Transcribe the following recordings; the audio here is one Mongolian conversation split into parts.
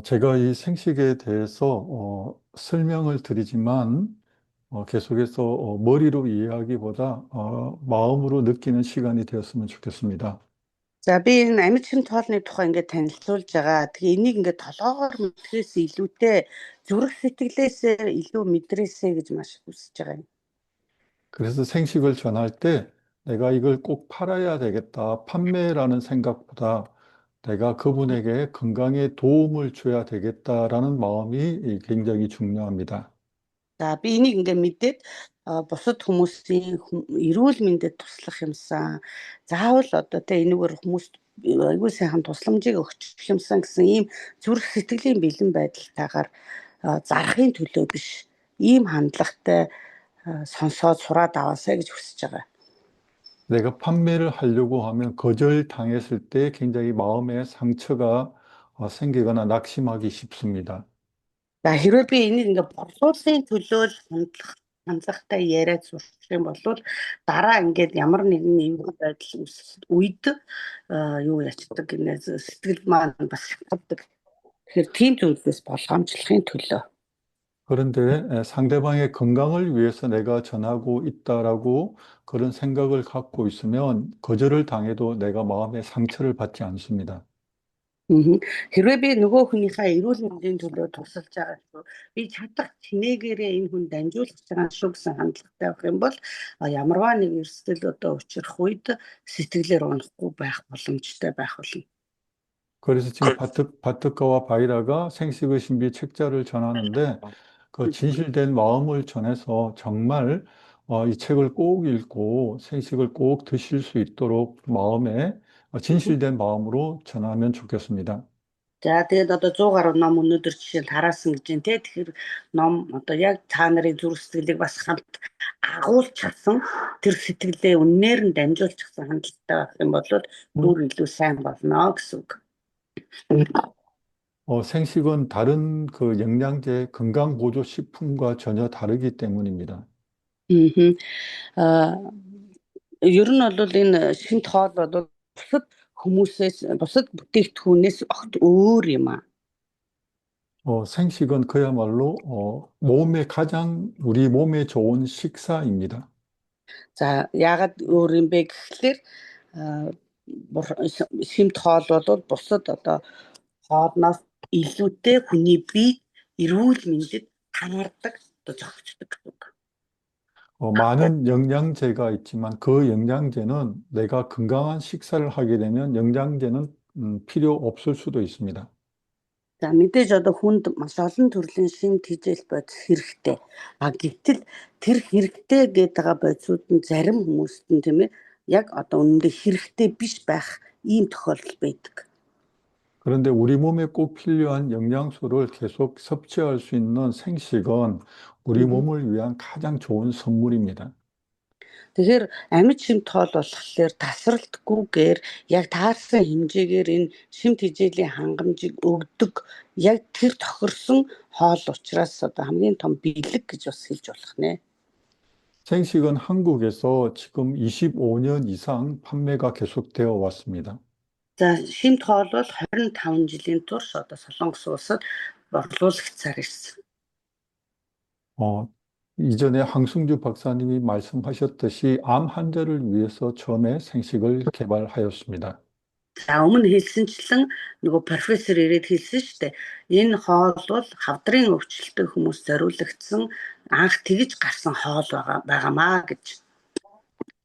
제가 이 생식에 대해서 설명을 드리지만 계속해서 머리로 이해하기보다 마음으로 느끼는 시간이 되었으면 좋겠습니다. За би энэ амьд шим тоолны тухай ингээд танилцуулж байгаа. Тэгээ энийг ингээд толгоогоор мэдхээс илүүтэй зүрх сэтгэлээсээ илүү мэдрээсэй гэж маш хүсэж байгаа юм. 그래서 생식을 전할 때 내가 이걸 꼭 팔아야 되겠다, 판매라는 생각보다 내가 그분에게 건강에 도움을 줘야 되겠다라는 마음이 굉장히 중요합니다. За би энийг ингээд мэдээд бусад хүмүүсийн эрүүл мэндэд туслах юмсан. Заавал одоо тэ энэгээр хүмүүст аягүй сайхан тусламжийг өгч юмсан гэсэн ийм зүрх сэтгэлийн бэлэн байдалтайгаар зарахын төлөө биш. Ийм хандлагатай сонсоод сураад аваасай гэж хүсэж байгаа. 내가 판매를 하려고 하면 거절당했을 때 굉장히 마음에 상처가 생기거나 낙심하기 쉽습니다. За хэрвээ би энийг ингээд борлуулалтын төлөө л хандлагатай яриад сурах юм бол дараа ингээд ямар нэгэн эвгүй байдал үүсэх үед юу ячдаг гинэ сэтгэл маань бас хатдаг. Тэгэхээр тийм зүйлээс болгоомжлохын төлөө. 그런데 상대방의 건강을 위해서 내가 전하고 있다라고 그런 생각을 갖고 있으면 거절을 당해도 내가 마음에 상처를 받지 않습니다. Хэрвээ би нөгөө хүнийхээ эрүүл мэндийн төлөө тусалж байгаа шүү. Би чадах чинээгээрээ энэ хүн дамжуулах байгаа шүү гэсэн хандлагатай байх юм бол ямарваа нэг эрсдэл одоо учрах үед сэтгэлээр унахгүй байх боломжтой байх болно. 그래서 지금 바트카와 바이라가 생식의 신비 책자를 전하는데 그 진실된 마음을 전해서 정말 이 책을 꼭 읽고 생식을 꼭 드실 수 있도록 마음에 진실된 마음으로 전하면 좋겠습니다. За тэгээд одоо 100 гаруй ном өнөөдөр жишээ нь тараасан гэж байна те. Тэгэхээр ном одоо яг та нарын зүрх сэтгэлийг бас хамт агуулчихсан тэр сэтгэлээ үннээр нь дамжуулчихсан хандлагатай байх юм бол бүр илүү сайн болно гэсэн үг. 생식은 다른 그 영양제 건강보조식품과 전혀 다르기 때문입니다. Ер нь бол энэ шин тоол бол бусад хүмүүсээс бусад бүтээгдэхүүнээс огт өөр юм аа. 생식은 그야말로 우리 몸에 좋은 식사입니다. За яагаад өөр юм бэ гэхлээр шим тоол бол бусад одоо хоолноос илүүтэй хүний бие эрүүл мэндэд хамаардаг одоо зохицдог гэдэг. 많은 영양제가 있지만 그 영양제는 내가 건강한 식사를 하게 되면 영양제는 필요 없을 수도 있습니다. За мэдээж одоо хүнд маш олон төрлийн шимт хижээл бодис хэрэгтэй. Гэвтэл тэр хэрэгтэй гэдэг байгаа бодисууд нь зарим хүмүүст нь тийм ээ яг одоо үнэндээ хэрэгтэй биш байх ийм тохиолдол байдаг. 그런데 우리 몸에 꼭 필요한 영양소를 계속 섭취할 수 있는 생식은 우리 몸을 위한 가장 좋은 선물입니다. Тэгэхээр амьд шимт тоол болохоор тасралтгүйгээр яг таарсан хэмжээгээр энэ шимт хижээлийн хангамжийг өгдөг яг тэр тохирсон хоол учраас одоо хамгийн том бэлэг гэж бас хэлж болох нэ. 생식은 한국에서 지금 25년 이상 판매가 계속되어 왔습니다. За шимт хоол бол 25 жилийн турш одоо Солонгос улсад борлуулагцаар ирсэн. 이전에 황승주 박사님이 말씀하셨듯이 암 환자를 위해서 처음에 생식을 개발하였습니다. За өмнө хэлсэнчлэн нөгөө профессор ирээд хэлсэн шүү дээ. Энэ хоол бол хавдрын өвчлөлтөй хүмүүс зориулагдсан анх тэгж гарсан хоол байгаамаа гэж.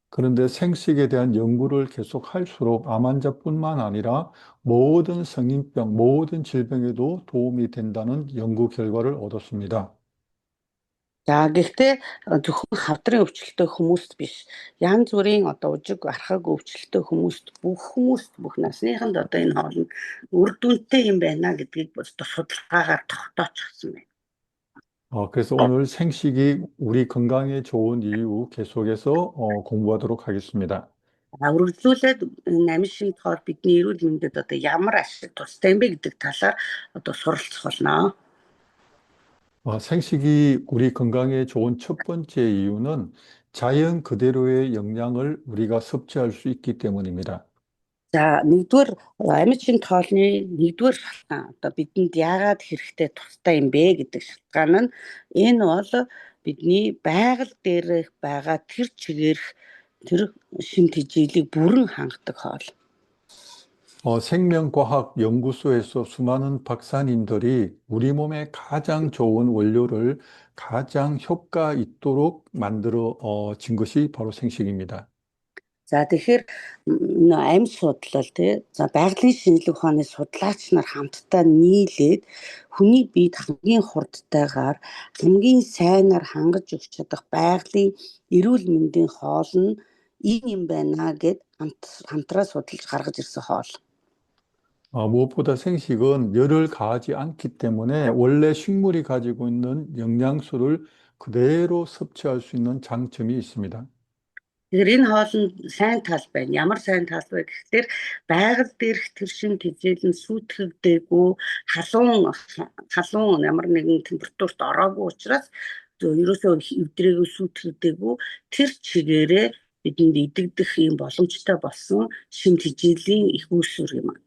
그런데 생식에 대한 연구를 계속 할수록 암 환자뿐만 아니라 모든 성인병, 모든 질병에도 도움이 된다는 연구 결과를 얻었습니다. За гэхдээ зөвхөн хавдрын өвчлөлтөй хүмүүст биш. Янз бүрийн одоо ужиг архаг өвчлөлтөй хүмүүст бүх насныханд одоо энэ хоол нь үр дүнтэй юм байна гэдгийг бас судалгаагаар тогтоочихсон байна. 그래서 오늘 생식이 우리 건강에 좋은 이유 계속해서 공부하도록 하겠습니다. Үргэлжлүүлээд амьд шимт хоол бидний эрүүл мэндэд одоо ямар ашиг тустай юм бэ гэдэг талаар одоо суралцах болно. 생식이 우리 건강에 좋은 첫 번째 이유는 자연 그대로의 영양을 우리가 섭취할 수 있기 때문입니다. За нэгдүгээр амьд шин тоолны нэгдүгээр шалтгаан одоо бидэнд яагаад хэрэгтэй тустай юм бэ гэдэг шалтгаан нь энэ бол бидний байгаль дээрх байгаа тэр чигээрх тэр шимт хижээлийг бүрэн хангадаг хоол. 생명과학 연구소에서 수많은 박사님들이 우리 몸에 가장 좋은 원료를 가장 효과 있도록 만들어 진 것이 바로 생식입니다. За тэгэхээр амьд судлал за байгалийн шинжилгээ ухааны судлаач нар хамтдаа нийлээд хүний биед хамгийн хурдтайгаар хамгийн сайнаар хангаж өгч чадах байгалийн эрүүл мэндийн хоол нь энэ юм байна гэд хамтраа судалж гаргаж ирсэн хоол. 무엇보다 생식은 열을 가하지 않기 때문에 원래 식물이 가지고 있는 영양소를 그대로 섭취할 수 있는 장점이 있습니다. Тэгэхээр энэ хоолнд сайн тал байна. Ямар сайн тал вэ гэхээр байгаль дээрх тэр шимт хижээл нь сүйтгэгдээгүй халуун ямар нэгэн температурт ороогүй учраас ерөөсөө эвдрээгүй сүйтгэгдээгүй тэр чигээрээ бидэнд идэгдэх юм боломжтой болсон шимт хижээлийн их үүсвэр юм.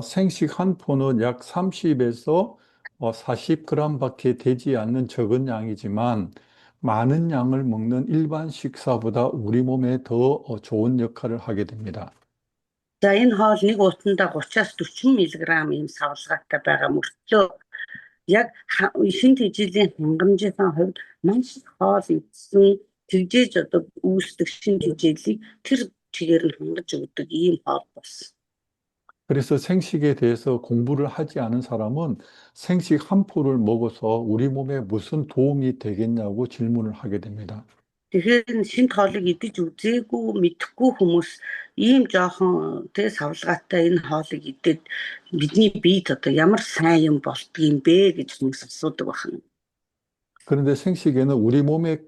생식 한 포는 약 30에서 40g밖에 되지 않는 적은 양이지만 많은 양을 먹는 일반 식사보다 우리 몸에 더 좋은 역할을 하게 됩니다. За энэ хоол нэг утсандаа 30-аас 40 мг ийм савлгаатай байгаа мөртлөө яг шимт хижээлийн хангамжийн хувьд маш их хоол идсэн тэгжээж одоо үүсдэг шимт хижээлийг тэр чигээр нь хангаж өгдөг ийм хоол болсон. 그래서 생식에 대해서 공부를 하지 않은 사람은 생식 한 포를 먹어서 우리 몸에 무슨 도움이 되겠냐고 질문을 하게 됩니다. Тэгэхээр шимт хоолыг идэж үзээгүй мэдэхгүй хүмүүс ийм жоохон савлгаатай энэ хоолыг идээд бидний биед одоо ямар сайн юм болдгийм бэ гэж хүмүүс асуудаг байна. 그런데 생식에는 우리 몸에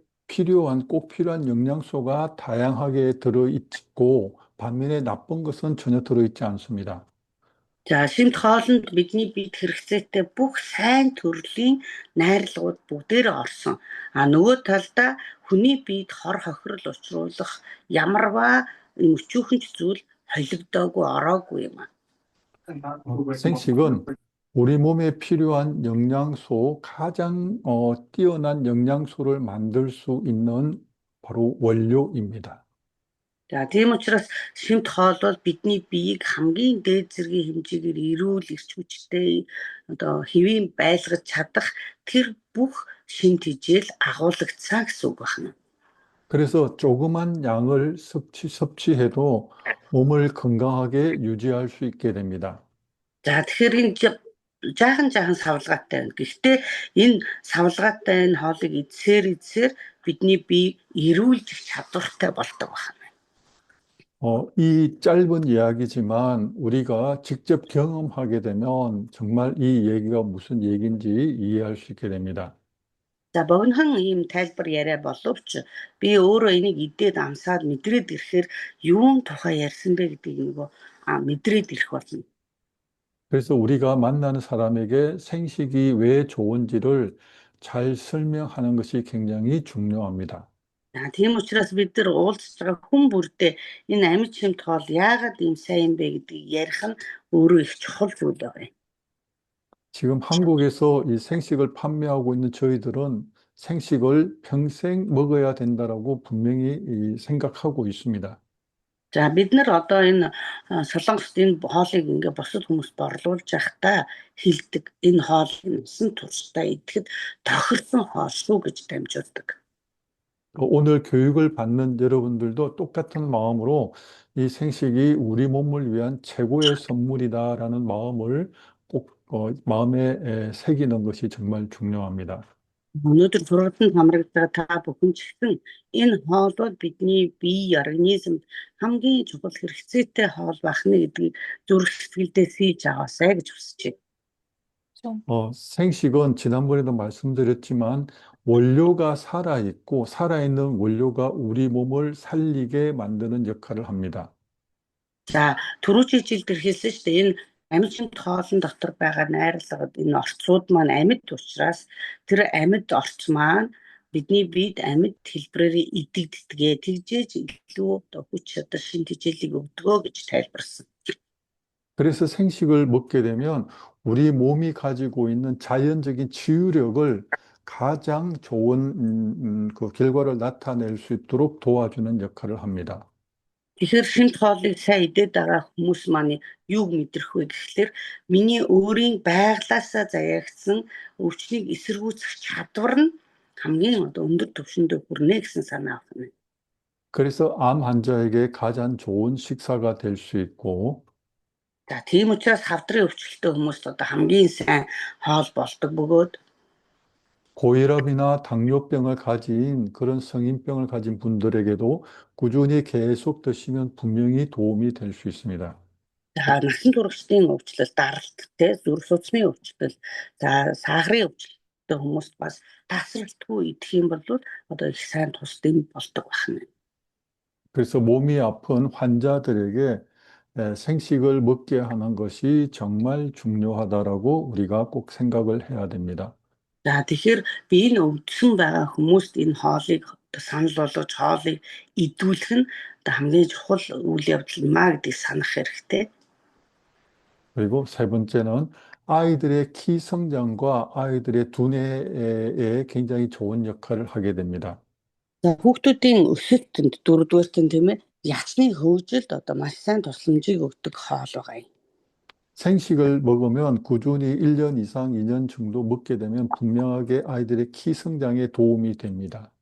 꼭 필요한 영양소가 다양하게 들어있고 반면에 나쁜 것은 전혀 들어있지 않습니다. За шимт хоолнд бидний биед хэрэгцээтэй бүх сайн төрлийн найрлагууд бүгдээрээ орсон. Нөгөө талдаа хүний биед хор хохирол учруулах ямарваа өчүүхэн зүйл холигдоогүй ороогүй юм. 생식은 우리 몸에 필요한 영양소, 가장 뛰어난 영양소를 만들 수 있는 바로 원료입니다. За тийм учраас шимт хоол бол бидний биеийг хамгийн дээд зэргийн хэмжээгээр эрүүл эрч хүчтэй одоо хэвийн байлгаж чадах тэр бүх шимт хижээл агуулгацсан гэсэн үг байна. 그래서 조그만 양을 섭취해도 몸을 건강하게 유지할 수 있게 됩니다. За тэгэхээр энэ жаахан савлгаатай байна. Гэхдээ энэ савлгаатай энэ хоолыг идсээр бидний бие эрүүлж чадвартай болдог байна. 이 짧은 이야기지만 우리가 직접 경험하게 되면 정말 이 얘기가 무슨 얘기인지 이해할 수 있게 됩니다. За богинохон ийм тайлбар яриа боловч би өөрөө энийг идээд амсаад мэдрээд ирэхээр юун тухай ярьсан бэ гэдгийг нөгөө мэдрээд ирэх болно. 그래서 우리가 만나는 사람에게 생식이 왜 좋은지를 잘 설명하는 것이 굉장히 중요합니다. Тийм учраас бид нар уулзж байгаа хүн бүртээ энэ амьд шимт хоол яагаад ийм сайн юм бэ гэдгийг ярих нь өөрөө их чухал зүйл байна. 지금 한국에서 이 생식을 판매하고 있는 저희들은 생식을 평생 먹어야 된다라고 분명히 생각하고 있습니다. За бид нар одоо энэ солонгост энэ хоолыг ингээ бусад хүмүүст борлуулж байхдаа хэлдэг энэ хоолыг насан туршдаа идэхэд тохирсон хоол шүү гэж дамжуулдаг. 오늘 교육을 받는 여러분들도 똑같은 마음으로 이 생식이 우리 몸을 위한 최고의 선물이다라는 마음을 꼭 마음에 새기는 것이 정말 중요합니다. Өнөөдөр сургалтанд хамрагдж байгаа та бүхэн ч гэсэн энэ хоол бол бидний бие организмд хамгийн чухал хэрэгцээтэй хоол байна гэдгийг зүрх сэтгэлдээ сийж аваасай гэж хүсэж байна. 생식은 지난번에도 말씀드렸지만 원료가 살아있고 살아있는 원료가 우리 몸을 살리게 만드는 역할을 합니다. За түрүү жилдэр хэлсэн шүү дээ энэ амьд шимт хоолн дотор байгаа найрлагад энэ орцууд маань амьд учраас тэр амьд орц маань бидний биед амьд хэлбэрээр идэгддэгэ тэгжээж илүү одоо хүч чадал шин тэжээлийг өгдөгөө гэж тайлбарсан. 그래서 생식을 먹게 되면 우리 몸이 가지고 있는 자연적인 치유력을 가장 좋은 그 결과를 나타낼 수 있도록 도와주는 역할을 합니다. Тэгэхээр шинэ хоолыг сайн идээд байгаа хүмүүс маань юуг мэдрэх вэ гэхлээр миний өөрийн байглаасаа заяагдсан өвчнийг эсэргүүцэх чадвар нь хамгийн одоо өндөр түвшиндээ хүрнэ гэсэн санаа авна. 그래서 암 환자에게 가장 좋은 식사가 될 수 있고 За тийм учраас хавдрын өвчлөлттэй хүмүүст одоо хамгийн сайн хоол болдог бөгөөд 고혈압이나 당뇨병을 가진 그런 성인병을 가진 분들에게도 꾸준히 계속 드시면 분명히 도움이 될 수 있습니다. за насан туршидын өвчлөл, даралт, зүрх судасны өвчлөл, за сахарын өвчлөлттэй хүмүүст бас тасралтгүй идэх юм бол одоо их сайн тусдын болдог байна. 그래서 몸이 아픈 환자들에게 생식을 먹게 하는 것이 정말 중요하다라고 우리가 꼭 생각을 해야 됩니다. За тэгэхээр би энэ өвдсөн байгаа хүмүүст энэ хоолыг санал болгож хоолыг идүүлэх нь одоо хамгийн чухал үйл явдал юм а гэдгийг санах хэрэгтэй. 그리고 세 번째는 아이들의 키 성장과 아이들의 두뇌에 굉장히 좋은 역할을 하게 됩니다. За хүүхдүүдийн өсөлтөнд дөрөвдүгээрт нь тийм ээ ячны хөгжилд одоо маш сайн тусламжийг өгдөг хоол байгаа юм. 생식을 먹으면 꾸준히 1년 이상, 2년 정도 먹게 되면 분명하게 아이들의 키 성장에 도움이 됩니다.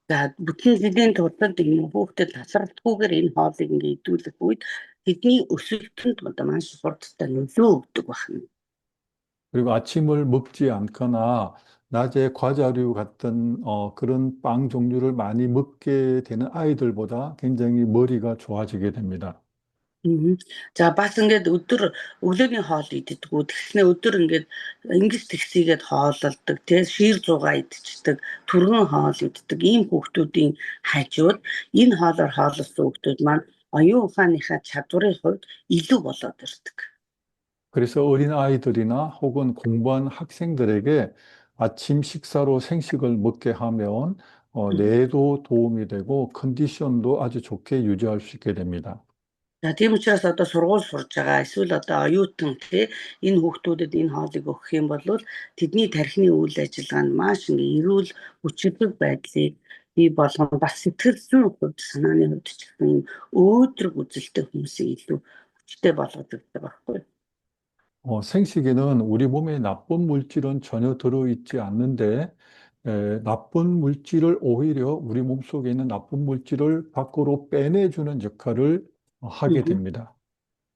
За бүтэн жилийн туршид энэ хүүхдэд тасралтгүйгээр энэ хоолыг ингээ идүүлэх үед тэдний өсөлтөнд одоо маш хурдтай нөлөө өгдөг байна. 그리고 아침을 먹지 않거나 낮에 과자류 같은 그런 빵 종류를 많이 먹게 되는 아이들보다 굉장히 머리가 좋아지게 됩니다. За бас ингээд өглөөний хоол иддэггүй тэгснэ өдөр ингээд ингэж тэгсийгээд хоололдог тий шиир зугаа идчихдэг түргэн хоол иддэг ийм хүүхдүүдийн хажууд энэ хоолоор хооллосон хүүхдүүд маань оюун ухааныхаа чадварын хувьд илүү болоод ирдэг. 그래서 어린 아이들이나 혹은 공부하는 학생들에게 아침 식사로 생식을 먹게 하면 뇌에도 도움이 되고 컨디션도 아주 좋게 유지할 수 있게 됩니다. За тийм учраас одоо сургууль сурж байгаа эсвэл одоо оюутан тий энэ хүүхдүүдэд энэ хоолыг өгөх юм бол тэдний тархины үйл ажиллагаанд маш ингээ эрүүл хүчтэй байдлыг бий болгон бас сэтгэл зүйн хувьд санааны хувьд ч гэсэн өөдрөг үзэлтэй хүмүүсийг илүү хүчтэй болгож өгдөг байхгүй. 생식에는 우리 몸에 나쁜 물질은 전혀 들어있지 않는데 나쁜 물질을 오히려 우리 몸속에 있는 나쁜 물질을 밖으로 빼내주는 역할을 하게 됩니다.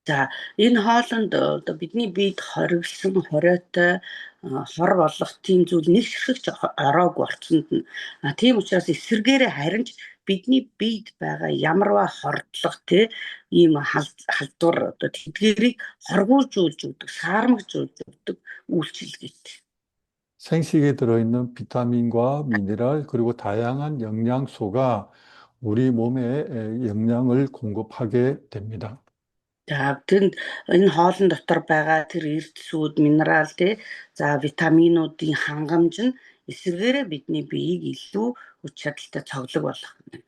За энэ хоолнд одоо бидний биед хориглосон хориотой хор болох тийм зүйл нэг ширхэгч ороогүй орцонд нь тийм учраас эсвэргээрээ харин ч бидний биед байгаа ямарваа хордлого тий ийм халдвар одоо тэдгэрийг хоргуулжуулж өгдөг, саармагжуулж өгдөг үйлчилгээтэй. 생식에 들어있는 비타민과 미네랄 그리고 다양한 영양소가 우리 몸에 영양을 공급하게 됩니다. За тэнд энэ хоолн дотор байгаа тэр эрдэсүүд, минерал тий за витаминуудын хангамж нь эсвэргээрээ бидний биеийг илүү хүч чадалтай цоглог болгоно.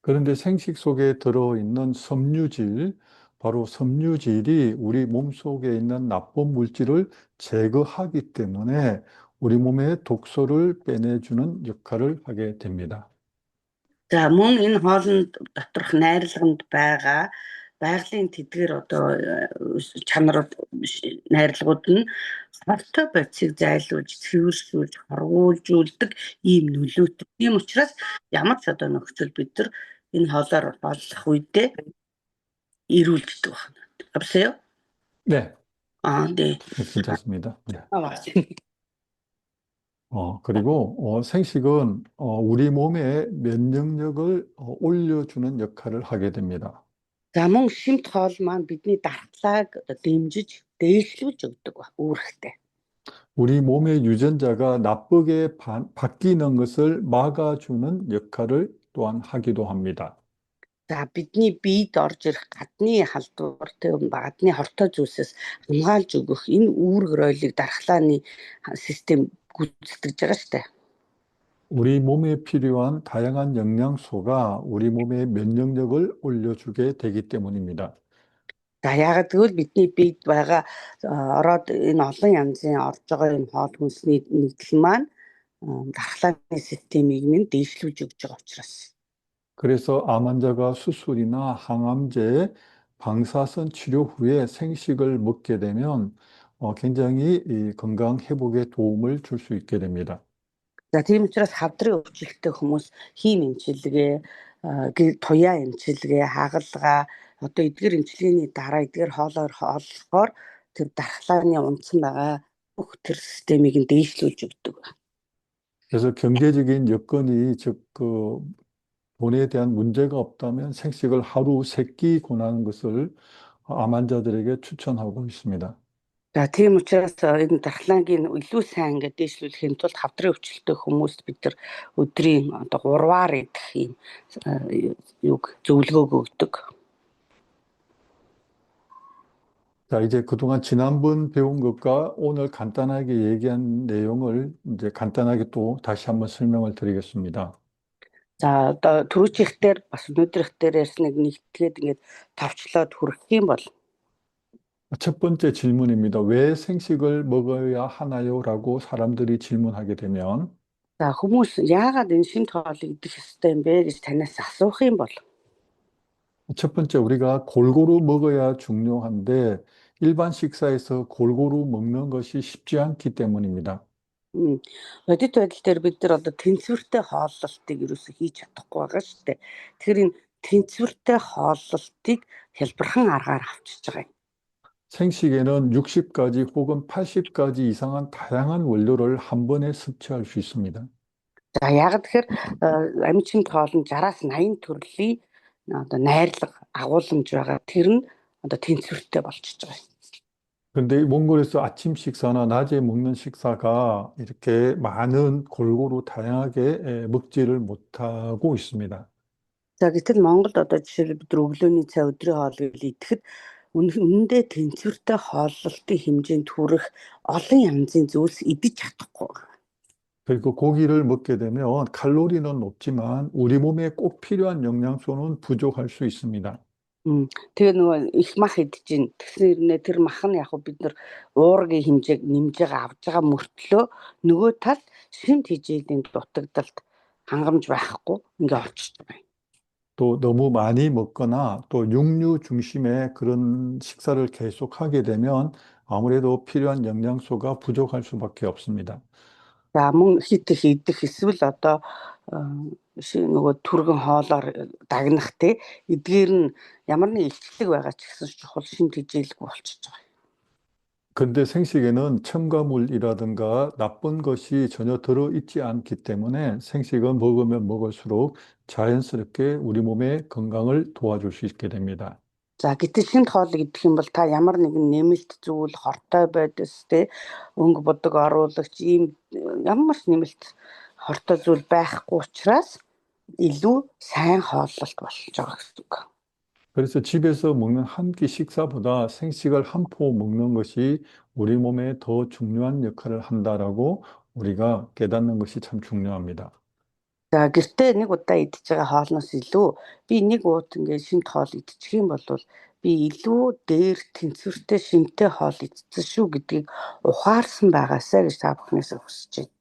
그런데 생식 속에 들어있는 섬유질, 바로 섬유질이 우리 몸속에 있는 나쁜 물질을 제거하기 때문에 우리 몸의 독소를 빼내주는 역할을 하게 됩니다. За мөн энэ хоолн доторх найрлаганд байгаа байгалийн тэдгээр одоо чанарууд найрлагууд нь хортой бодисыг зайлуулж, цэвэршүүлж, хоргуулжуулдаг ийм нөлөөтэй. Тийм учраас ямар ч одоо нөхцөл бид нар энэ хоолоор хооллох үедээ эрүүлдэг байна. Авсаа? 네, 네. 괜찮습니다. 네. 맞습니다. 그리고 생식은 우리 몸의 면역력을 올려주는 역할을 하게 됩니다. За мөн шимт хоол маань бидний дархлааг одоо дэмжиж, дээшлүүлж өгдөг ба үүрэгтэй. 우리 몸의 유전자가 나쁘게 바뀌는 것을 막아주는 역할을 또한 하기도 합니다. За бидний биед орж ирэх гадны халдвартай гадны хортой зүйлсээс хамгаалж өгөх энэ үүрэг роолыг дархлааны систем гүйцэтгэж байгаа шүү дээ. 우리 몸에 필요한 다양한 영양소가 우리 몸의 면역력을 올려주게 되기 때문입니다. За яагаад гэвэл бидний биед байгаа ороод энэ олон янзын орж байгаа энэ хоол хүнсний нэгдэл маань дархлааны системийг минь дээшлүүлж өгч байгаа учраас. 그래서 암 환자가 수술이나 항암제, 방사선 치료 후에 생식을 먹게 되면 굉장히 이 건강 회복에 도움을 줄 수 있게 됩니다. За тийм учраас хавдрын өвчлөлттэй хүмүүс хийм эмчилгээ, туяа эмчилгээ, хагалгаа одоо эдгээр эмчилгээний дараа эдгээр хоолоор хооллохоор тэр дархлааны унтсан байгаа бүх тэр системийг нь дээшлүүлж өгдөг. 그래서 경제적인 여건이 즉 돈에 대한 문제가 없다면 생식을 하루 3끼 권하는 것을 암 환자들에게 추천하고 있습니다. За тийм учраас энэ дархлаагийн илүү сайн ингээд дээшлүүлэхийн тулд хавдрын өвчлөлттэй хүмүүст бид нар өдрийн одоо 3-аар идэх юм юг зөвлөгөөг өгдөг. 자, 이제 그동안 지난번 배운 것과 오늘 간단하게 얘기한 내용을 이제 간단하게 또 다시 한번 설명을 드리겠습니다. За одоо түрүүчийнхээр бас өнөөдрийнхээр ярьсныг нэгтгээд ингээд товчлоод хүргэх юм бол 첫 번째 질문입니다. 왜 생식을 먹어야 하나요? 라고 사람들이 질문하게 되면 за хүмүүс яагаад энэ шимт хоолыг идэх ёстой юм бэ гэж танаас асуух юм бол 첫 번째 우리가 골고루 먹어야 중요한데 일반 식사에서 골고루 먹는 것이 쉽지 않기 때문입니다. бодит байдал дээр бид нар одоо тэнцвэртэй хооллолтыг ерөөсөө хийж чадахгүй байгаа шүү дээ. Тэгэхээр энэ тэнцвэртэй хооллолтыг хэлбэрхэн аргаар авчиж байгаа юм. 생식에는 60가지 혹은 80가지 이상한 다양한 원료를 한 번에 섭취할 수 있습니다. За яг тэгэхээр амьд хоол нь 60-аас 80 төрлийн одоо найрлага агуулмж байгаа. Тэр нь одоо тэнцвэртэй болчихж байгаа юм. 근데 몽골에서 아침 식사나 낮에 먹는 식사가 이렇게 많은 골고루 다양하게 먹지를 못하고 있습니다. За гэтэл Монголд одоо жишээл бид өглөөний цай өдрийн хоол идэхэд үнэндээ тэнцвэртэй хооллолтын хэмжээнд хүрэх олон янзын зүйлс идэж чадахгүй. 그리고 고기를 먹게 되면 칼로리는 높지만 우리 몸에 꼭 필요한 영양소는 부족할 수 있습니다. Тэгээ нөгөө их мах идэж гин тэгснээр тэр мах нь яг бид нар уургийн хэмжээг нэмж байгаа авж байгаа мөртлөө нөгөө тал шимт хижээлийн дутагдалт хангамж байхгүй ингээ орчиж байгаа юм. 또 너무 많이 먹거나 또 육류 중심의 그런 식사를 계속 하게 되면 아무래도 필요한 영양소가 부족할 수밖에 없습니다. За мөн хит их идэх эсвэл одоо нөгөө түргэн хоолоор дагнах те эдгээр нь ямар нэг илчлэг байгаа ч гэсэн чухал шимт хижээлэг болчихж байгаа. 근데 생식에는 첨가물이라든가 나쁜 것이 전혀 들어있지 않기 때문에 생식은 먹으면 먹을수록 자연스럽게 우리 몸의 건강을 도와줄 수 있게 됩니다. За гэтэл шимт хоолыг идэх юм бол та ямар нэгэн нэмэлт зүйл хортой байдас те өнгө бодог оруулагч ийм ямар ч нэмэлт хортой зүйл байхгүй учраас илүү сайн хооллолт болж байгаа гэсэн үг. 그래서 집에서 먹는 한 끼 식사보다 생식을 한 포 먹는 것이 우리 몸에 더 중요한 역할을 한다라고 우리가 깨닫는 것이 참 중요합니다. За гэртээ нэг удаа идчихэж байгаа хоолноос илүү би нэг уут ингээд шимт хоол идчих юм бол би илүү дээр тэнцвэртэй шимтэй хоол идсэн шүү гэдгийг ухаарсан байгаасаа гэж та бүхнээс хүсэж байна.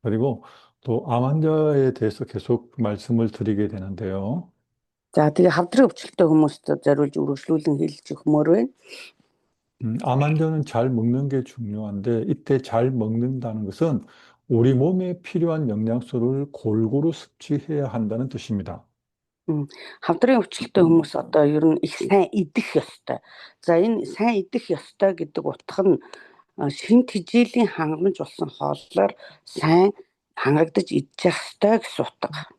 그리고 또 암 환자에 대해서 계속 말씀을 드리게 되는데요. За тэгээ хавдрын өвчлөлттэй хүмүүст зориулж үргэлжлүүлэн хэлж өгмөр байна. 암 환자는 잘 먹는 게 중요한데 이때 잘 먹는다는 것은 우리 몸에 필요한 영양소를 골고루 섭취해야 한다는 뜻입니다. Хавдрын өвчлөлттэй хүмүүс одоо ер нь их сайн идэх ёстой. За энэ сайн идэх ёстой гэдэг утга нь шимт хижээлийн хангамж болсон хооллоор сайн хангагдаж идчих ёстой гэсэн утга.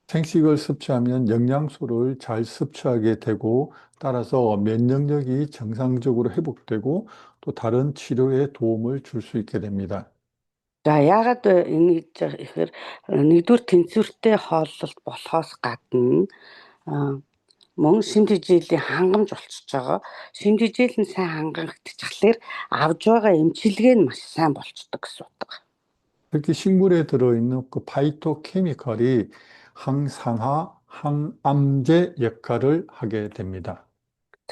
생식을 섭취하면 영양소를 잘 섭취하게 되고 따라서 면역력이 정상적으로 회복되고 또 다른 치료에 도움을 줄 수 있게 됩니다. За яагаад энэ гэж ихээр нэгдүгээр тэнцвэртэй хооллолт болохоос гадна мөн шимт хижээлийн хангамж болчихж байгаа. Шимт хижээл нь сайн хангагдчихлаар авж байгаа эмчилгээ нь маш сайн болчдөг гэсэн утга. 특히 식물에 들어있는 그 파이토케미컬이 항산화, 항암제 역할을 하게 됩니다.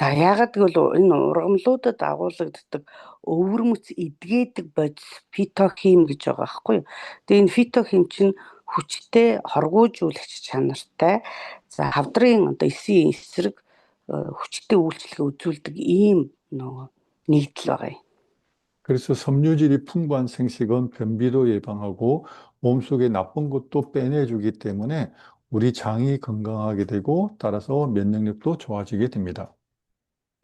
За яагаад гэвэл энэ ургамлуудад агуулгаддаг өвөрмөц эдгээдэг бодис фитохим гэж байгаа байхгүй юу. Тэгээ энэ фитохим чинь хүчтэй хоргоожуулагч чанартай. За хавдрын одоо эсийн эсрэг хүчтэй үйлчлэгээ үзүүлдэг ийм нөгөө нэгдэл байгаа юм. 그래서 섬유질이 풍부한 생식은 변비도 예방하고 몸속에 나쁜 것도 빼내주기 때문에 우리 장이 건강하게 되고 따라서 면역력도 좋아지게 됩니다.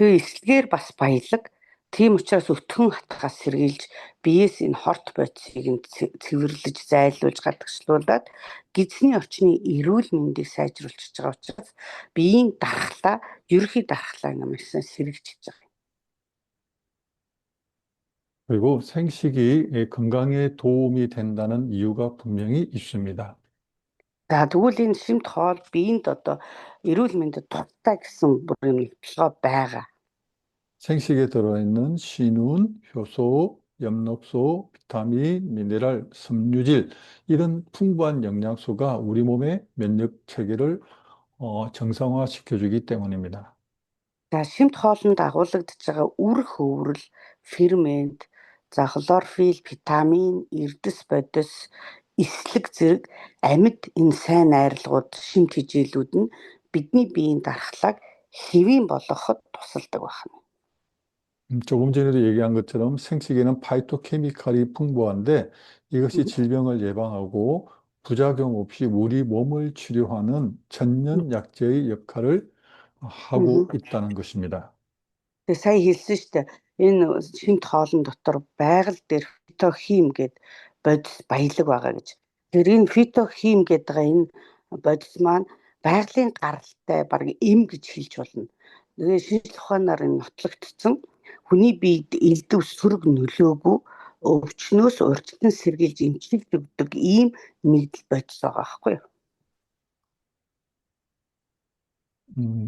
Тэгээ эслэгээр бас баялаг. Тийм учраас өтгөн хатгаас сэргийлж биеэс энэ хорт бодисыг нь цэвэрлэж зайлуулж гадагшлуулад гидсний орчны эрүүл мэндийг сайжруулж байгаа учраас биеийн дархлаа, ерөнхий дархлаа ингээ маш сайн сэргийж байгаа. 그리고 생식이 건강에 도움이 된다는 이유가 분명히 있습니다. За тэгвэл энэ шимт хоол биеинд одоо эрүүл мэндэд тустай гэсэн бүр юм нөлөө байгаа. 생식에 들어있는 신운, 효소, 엽록소, 비타민, 미네랄, 섬유질 이런 풍부한 영양소가 우리 몸의 면역 체계를 정상화시켜주기 때문입니다. За шимт хоолнд агуулгадж байгаа үр хөврөл, фермент, за хлорофилл, витамин, эрдэс бодис, эслэг зэрэг амьд энэ сайн найрлагууд, шимт хичээлүүд нь бидний биеийн дархлааг хэвийн болгоход тусалдаг байна. 조금 전에도 얘기한 것처럼 생식에는 파이토케미칼이 풍부한데 이것이 질병을 예방하고 부작용 없이 우리 몸을 치료하는 천연약제의 역할을 하고 있다는 것입니다. Тэгээ сая хэлсэн шүү дээ. Энэ шимт хоолн дотор байгаль дээр фитохим гэд бодис баялаг байгаа гэж. Тэр энэ фитохим гэдэг энэ бодис маань байгалийн гаралтай баг эм гэж хэлж болно. Тэгээ шинжлэх ухаанаар энэ нотлогдсон хүний биед элдв сөрөг нөлөөгүй өвчнөөс урьдчилан сэргийлж эмчилж өгдөг ийм нэгдэл бодис байгаа байхгүй юу?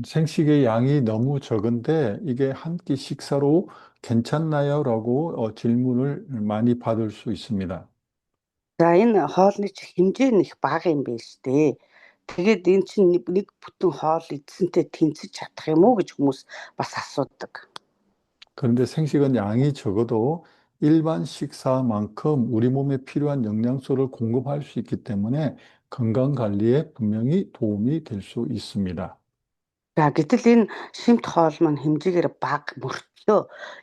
생식의 양이 너무 적은데 이게 한 끼 식사로 괜찮나요? 라고 질문을 많이 받을 수 있습니다. За энэ хоолны хэмжээ нь их бага юм байна шүү дээ. Тэгээд энэ чинь нэг бүтэн хоол идсэнтэй тэнцэж чадах юм уу гэж хүмүүс бас асуудаг. 그런데 생식은 양이 적어도 일반 식사만큼 우리 몸에 필요한 영양소를 공급할 수 있기 때문에 건강 관리에 분명히 도움이 될 수 있습니다. За гэтэл энэ шимт хоол маань хэмжээгээр бага мөртлөө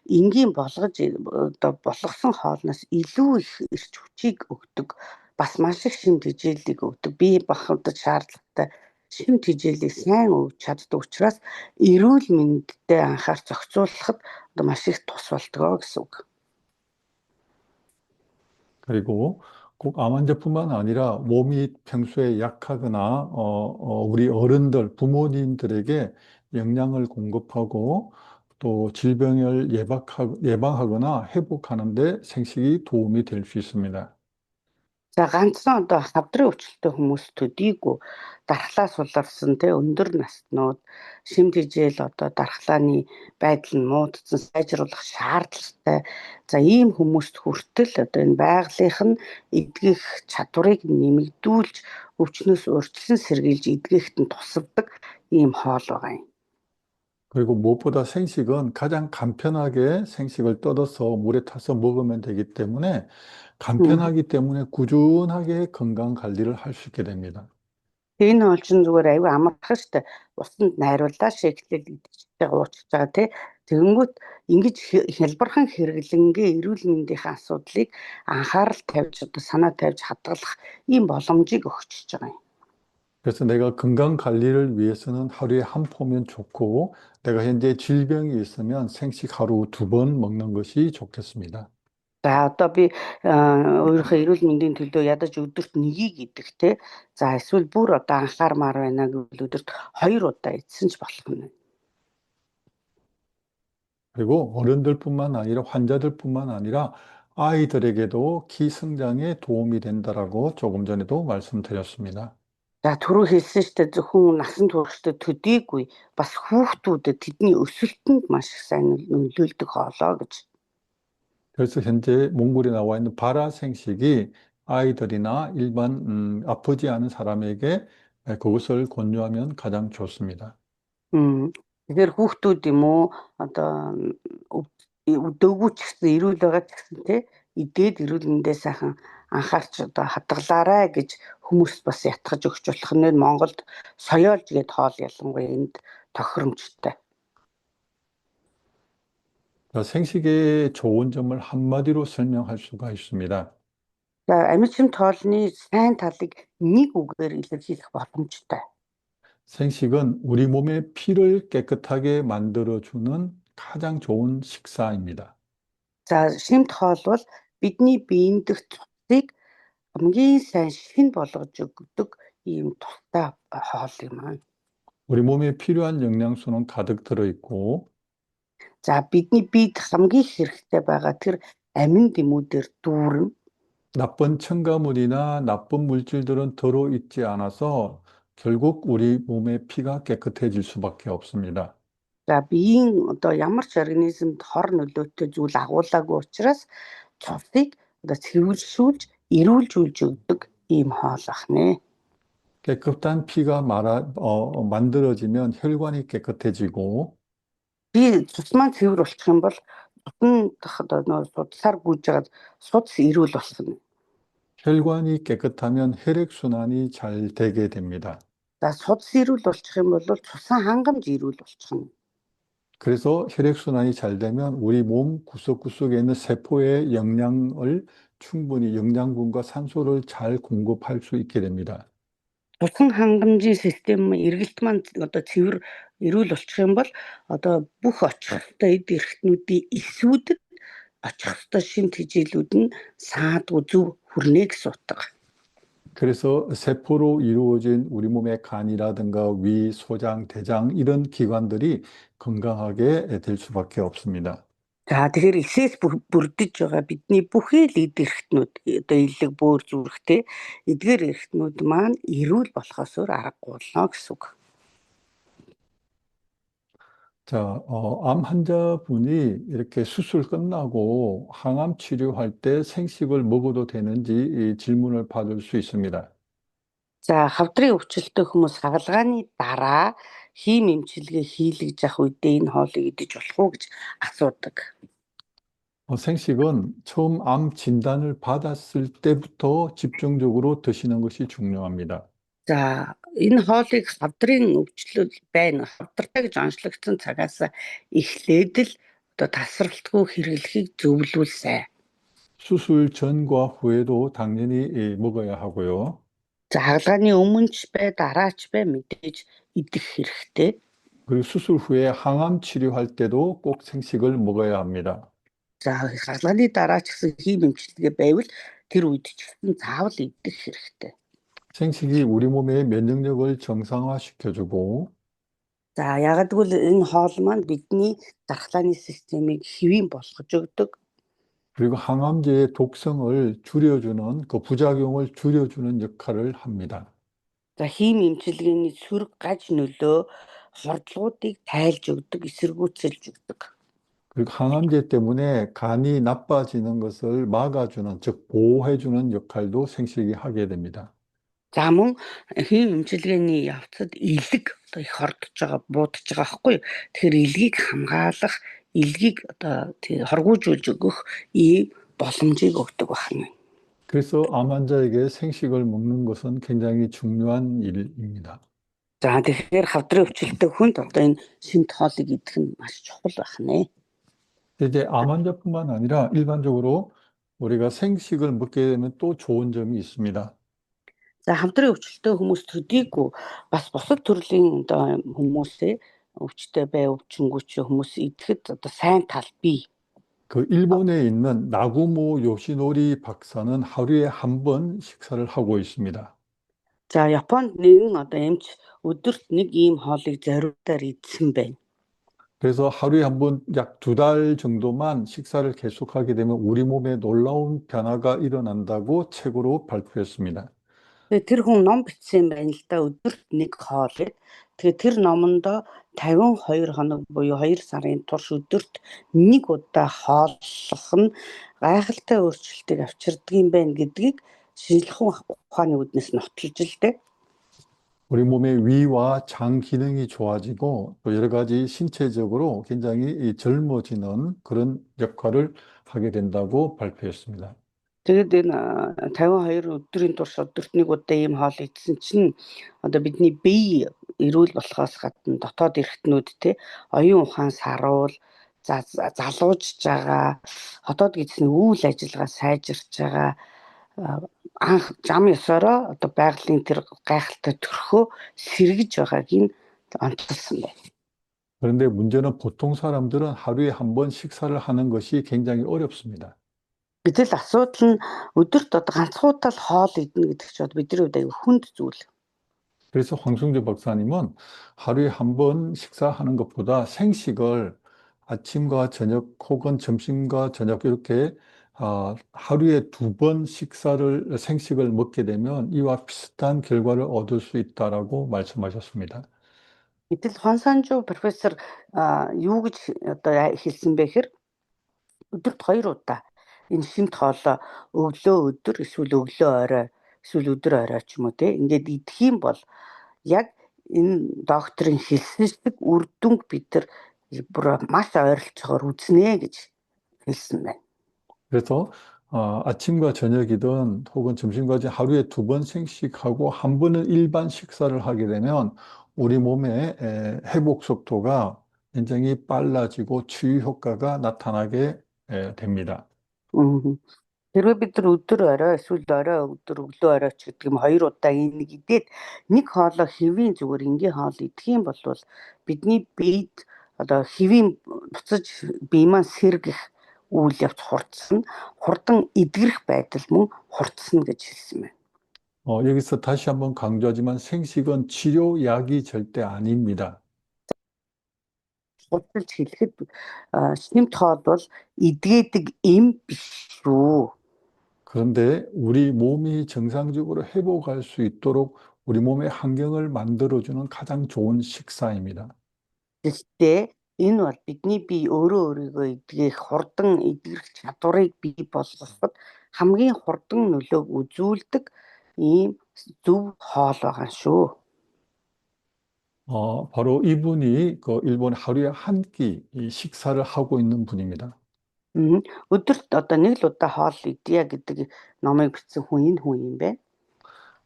энгийн болгож одоо болгосон хоолноос илүү их эрч хүчийг өгдөг. Бас маш их шимт хичээлийг өгдөг. Бие бахалдаж шаардлагатай шимт хичээлийг сайн өгч чаддаг учраас эрүүл мэндэд анхаарал зохицуулахад одоо маш их тус болдог гэсэн үг. 그리고 꼭 암 환자뿐만 아니라 몸이 평소에 약하거나 우리 어른들, 부모님들에게 영양을 공급하고 또 질병을 예방하거나 회복하는 데 생식이 도움이 될 수 있습니다. За ганцхан одоо хавдрын өвчлөлттэй хүмүүс төдийгүй дархлаа суларсан те өндөр наснууд шимт хичээл одоо дархлааны байдал нь муудсан сайжруулах шаардлагатай. За ийм хүмүүст хүртэл одоо энэ байгалийнх нь эдгэх чадварыг нэмэгдүүлж өвчнөөс урьдчилан сэргийлж эдгэхэд нь тусалдаг ийм хоол байгаа юм. 그리고 무엇보다 생식은 가장 간편하게 생식을 뜯어서 물에 타서 먹으면 되기 때문에 간편하기 때문에 꾸준하게 건강 관리를 할 수 있게 됩니다. Энэ бол чинь зүгээр аюу амархан штэ. Усанд найрууллаа шийдлэл идчихэж байгаа уучж байгаа тий. Тэгэнгүүт ингэж хялбархан хэрэглэнгээ эрүүл мэндийн асуудлыг анхаарал тавьж одоо санаа тавьж хадгалах ийм боломжийг өгч байгаа юм. 그래서 내가 건강 관리를 위해서는 하루에 한 포면 좋고 내가 현재 질병이 있으면 생식 하루 2번 먹는 것이 좋겠습니다. За одоо би өөрийнхөө эрүүл мэндийн төлөө ядаж өдөрт нэгийг идэх те. За эсвэл бүр одоо анхаармаар байна гэвэл өдөрт 2 удаа идсэн ч болох юм. 그리고 어른들뿐만 아니라 환자들뿐만 아니라 아이들에게도 키 성장에 도움이 된다라고 조금 전에도 말씀드렸습니다. За түрүү хэлсэн шүү дээ зөвхөн насан туршид төдийгүй бас хүүхдүүдэд тэдний өсөлтөнд маш их сайн нөлөөлдөг хоолоо гэж. 그래서 현재 몽골에 나와 있는 발화생식이 아이들이나 일반 아프지 않은 사람에게 그것을 권유하면 가장 좋습니다. Тэгэхээр хүүхдүүд юм уу одоо өдөөгүй ч гэсэн эрүүл байгаа ч гэсэн те идээд эрүүл мэндээ сайхан анхаарч одоо хадгалаарай гэж хүмүүст бас ятгах өгч болох нь Монголд соёолж гээд хоол ялангуяа энд тохиромжтой. 자, 생식의 좋은 점을 한마디로 설명할 수가 있습니다. За амьд шимт хоолны сайн талыг нэг үгээр илэрхийлэх боломжтой. 생식은 우리 몸의 피를 깨끗하게 만들어주는 가장 좋은 식사입니다. За шимт хоол бол бидний биеийн дэх цусыг хамгийн сайн шин болгож өгдөг ийм тустай хоол юм аа. 우리 몸에 필요한 영양소는 가득 들어있고 За бидний биед хамгийн хэрэгтэй байгаа тэр амин дэмүүдээр дүүрэн 나쁜 첨가물이나 나쁜 물질들은 들어있지 않아서 결국 우리 몸의 피가 깨끗해질 수밖에 없습니다. за биеийн одоо ямар ч организмд хор нөлөөтэй зүйл агуулаагүй учраас цусыг одоо цэвэршүүлж эрүүлжүүлж өгдөг ийм хоол ахнэ. 깨끗한 피가 만들어지면 혈관이 깨끗해지고 Би цусмаа цэвэр болчих юм бол цусны одоо судсаар гүйж байгаа судас эрүүл болсон. 혈관이 깨끗하면 혈액순환이 잘 되게 됩니다. За судас эрүүл болчих юм бол цусан хангамж эрүүл болчихно. 그래서 혈액순환이 잘 되면 우리 몸 구석구석에 있는 세포에 영양을 충분히 영양분과 산소를 잘 공급할 수 있게 됩니다. Цусан хангамжийн систем эргэлт маань одоо цэвэр эрүүл болчих юм бол одоо бүх очих ёстой эд эрхтнүүдийн эсвүүдэд очих ёстой шинэ тэжээлүүд нь саадгүй зөв хүрнэ гэсэн утга. 그래서 세포로 이루어진 우리 몸의 간이라든가 위, 소장, 대장 이런 기관들이 건강하게 될 수밖에 없습니다. За тэгэхээр эсээс бүрдэж байгаа бидний бүхий л эд эрхтнүүд одоо илэг бөөр зүрхтэй эдгээр эрхтнүүд маань эрүүл болохоос өөр аргагүй болно гэсэн үг. 자, 암 환자분이 이렇게 수술 끝나고 항암 치료할 때 생식을 먹어도 되는지 이 질문을 받을 수 있습니다. За хавдрын өвчлөлтөй хүмүүс хагалгааны дараа хийм эмчилгээ хийлгэж явах үедээ энэ хоолыг идэж болох уу гэж асуудаг. 생식은 처음 암 진단을 받았을 때부터 집중적으로 드시는 것이 중요합니다. За энэ хоолыг хавдрын өвчлөл байна. Хавдартай гэж онцлогдсон цагаас эхлээд л одоо тасралтгүй хэрэглэхийг зөвлөвөл сайн. 수술 전과 후에도 당연히 먹어야 하고요. За хагалгааны өмнө ч бай, дараа ч бай мэдээж идэх хэрэгтэй. 그리고 수술 후에 항암 치료할 때도 꼭 생식을 먹어야 합니다. За хагалгааны дараа ч гэсэн хийм эмчилгээ байвал тэр үед ч гэсэн заавал идэх хэрэгтэй. 생식이 우리 몸의 면역력을 정상화시켜주고 За ягаад гэвэл энэ хоол маань бидний дархлааны системийг хэвийн болгож өгдөг. 그리고 항암제의 독성을 줄여주는 그 부작용을 줄여주는 역할을 합니다. За хийм эмчилгээний сөрөг гаж нөлөө хордлогуудыг тайлж өгдөг, эсэргүүцэлж өгдөг. 그리고 항암제 때문에 간이 나빠지는 것을 막아주는, 즉 보호해주는 역할도 생식이 하게 됩니다. За мөн хийм эмчилгээний явцад элэг одоо их хордож байгаа, буудаж байгаа байхгүй юу? Тэгэхээр элгийг хамгаалах, элгийг одоо хоргоожуулж өгөх ийм боломжийг өгдөг байна. 그래서 암 환자에게 생식을 먹는 것은 굉장히 중요한 일입니다. За тэгэхээр хавдрын өвчлөлтөй хүнд одоо энэ шимт хоолыг идэх нь маш чухал байна. 이제 암 환자뿐만 아니라 일반적으로 우리가 생식을 먹게 되면 또 좋은 점이 있습니다. За хавдрын өвчлөлтөй хүмүүс төдийгүй бас бусад төрлийн одоо хүмүүсээ өвчтэй бай өвчнгүүч хүмүүс идэхэд одоо сайн тал бий. 그 일본에 있는 나구모 요시노리 박사는 하루에 한 번 식사를 하고 있습니다. За Японд нэгэн одоо эмч өдөрт нэг ийм хоолыг зориултаар идсэн байна. 그래서 하루에 한 번 약 2달 정도만 식사를 계속하게 되면 우리 몸에 놀라운 변화가 일어난다고 책으로 발표했습니다. Тэгээ тэр хүн ном бичсэн байна л да өдөрт нэг хоол. Тэгээ тэр номондоо 52 хоног буюу 2 сарын турш өдөрт нэг удаа хооллох нь гайхалтай өөрчлөлтийг авчирдаг юм байна гэдгийг шинжилхэн ухааны үүднээс нотолж л дээ. 우리 몸의 위와 장 기능이 좋아지고 또 여러 가지 신체적으로 굉장히 젊어지는 그런 역할을 하게 된다고 발표했습니다. Тэгээд энэ 52 өдрийн турш өдөрт нэг удаа ийм хоол идсэн чинь одоо бидний бие эрүүл болохоос гадна дотоод эрхтнүүд те оюун ухаан саруул залуужж байгаа хотоод гисний үйл ажиллагаа сайжирч байгаа анх зам ёсороо одоо байгалийн тэр гайхалтай төрхөө сэргэж байгааг нь онцлсан байна. 그런데 문제는 보통 사람들은 하루에 한 번 식사를 하는 것이 굉장히 어렵습니다. Гэтэл асуудал нь өдөрт одоо ганцхан удаа л хоол идэх гэдэг чинь бидний хувьд аюу хүнд зүйл. 그래서 황승조 박사님은 하루에 한 번 식사하는 것보다 생식을 아침과 저녁 혹은 점심과 저녁 이렇게 하루에 2번 생식을 먹게 되면 이와 비슷한 결과를 얻을 수 있다라고 말씀하셨습니다. Гэтэл Хонсанжуу профессор юу гэж одоо хэлсэн бэ гэхээр өдөрт 2 удаа энэ шимт хоолоо өглөө өдөр эсвэл өглөө орой эсвэл өдөр орой ч юм уу те ингээд идэх юм бол яг энэ докторын хэлсэн шиг үр дүнг бид нар бүр маш ойролцоогоор үзнэ гэж хэлсэн байна. 그래서 아침과 저녁이든 혹은 점심과 하루에 2번 생식하고 한 번은 일반 식사를 하게 되면 우리 몸의 회복 속도가 굉장히 빨라지고 치유 효과가 나타나게 됩니다. Хэрвээ бид нар өдөр орой эсвэл орой өдөр өглөө орой ч гэдэг юм 2 удаа энийг идээд нэг хоолоо хэвийн зүгээр энгийн хоол идэх юм бол бидний биед одоо хэвийн буцаж бие маань сэргэх үйл явц хурдан эдгэрэх байдал мөн хурцсана гэж хэлсэн байна. 여기서 다시 한번 강조하지만 생식은 치료약이 절대 아닙니다. Хурцлж хэлэхэд шимт хоол бол эдгээдэг эм биш шүү. 그런데 우리 몸이 정상적으로 회복할 수 있도록 우리 몸의 환경을 만들어주는 가장 좋은 식사입니다. Гэхдээ энэ бол бидний бие өөрөө өөрийгөө эдгэх хурдан эдгэрэх чадварыг бий болгоход хамгийн хурдан нөлөөг үзүүлдэг ийм зөв хоол байгаа шүү. 바로 이분이 그 일본 하루에 한 끼 식사를 하고 있는 분입니다. Өдөрт одоо нэг л удаа хоол идъя гэдэг номыг бичсэн хүн энэ хүн юм бэ?